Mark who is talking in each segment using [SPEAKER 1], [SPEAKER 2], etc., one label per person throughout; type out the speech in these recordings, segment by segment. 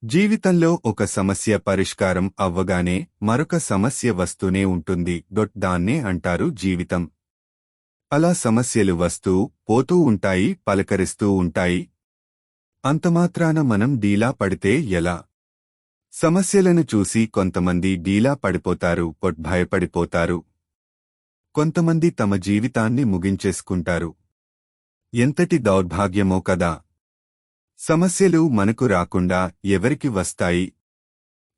[SPEAKER 1] జీవితంలో ఒక సమస్య పరిష్కారం అవ్వగానే మరొక సమస్య వస్తూనే ఉంటుంది. దాన్నే అంటారు జీవితం. అలా సమస్యలు వస్తూ పోతూ ఉంటాయి, పలకరిస్తూ ఉంటాయి. అంతమాత్రాన మనం డీలా పడితే ఎలా? సమస్యలను చూసి కొంతమంది డీలా పడిపోతారు, భయపడిపోతారు. కొంతమంది తమ జీవితాన్ని ముగించేసుకుంటారు. ఎంతటి దౌర్భాగ్యమో కదా! సమస్యలు మనకు రాకుండా ఎవరికి వస్తాయి?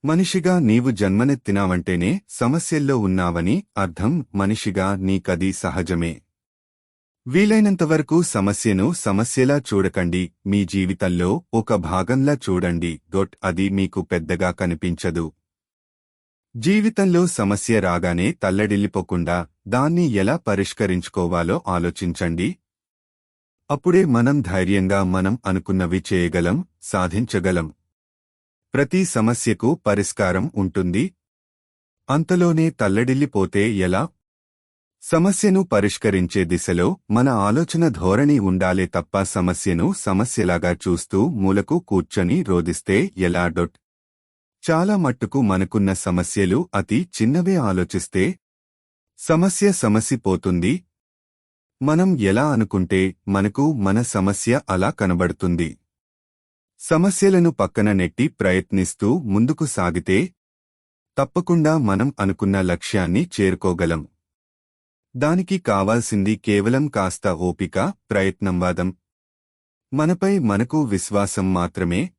[SPEAKER 1] మనిషిగా నీవు జన్మనెత్తినావంటేనే సమస్యల్లో ఉన్నావని అర్థం. మనిషిగా నీకది సహజమే. వీలైనంతవరకు సమస్యను సమస్యలా చూడకండి, మీ జీవితంలో ఒక భాగంలా చూడండి. అది మీకు పెద్దగా కనిపించదు. జీవితంలో సమస్య రాగానే తల్లడిల్లిపోకుండా దాన్ని ఎలా పరిష్కరించుకోవాలో ఆలోచించండి. అప్పుడే మనం ధైర్యంగా మనం అనుకున్నవి చేయగలం, సాధించగలం. ప్రతి సమస్యకు పరిష్కారం ఉంటుంది. అంతలోనే తల్లడిల్లిపోతే ఎలా? సమస్యను పరిష్కరించే దిశలో మన ఆలోచన ధోరణి ఉండాలే తప్ప సమస్యను సమస్యలాగా చూస్తూ మూలకు కూర్చొని రోదిస్తే ఎలా? చాలా మట్టుకు మనకున్న సమస్యలు అతి చిన్నవే. ఆలోచిస్తే సమస్య సమసిపోతుంది. మనం ఎలా అనుకుంటే మనకు మన సమస్య అలా కనబడుతుంది. సమస్యలను పక్కన నెట్టి ప్రయత్నిస్తూ ముందుకు సాగితే తప్పకుండా మనం అనుకున్న లక్ష్యాన్ని చేరుకోగలం. దానికి కావాల్సింది కేవలం కాస్త ఓపిక, ప్రయత్నంవాదం. మనపై మనకు విశ్వాసం మాత్రమే.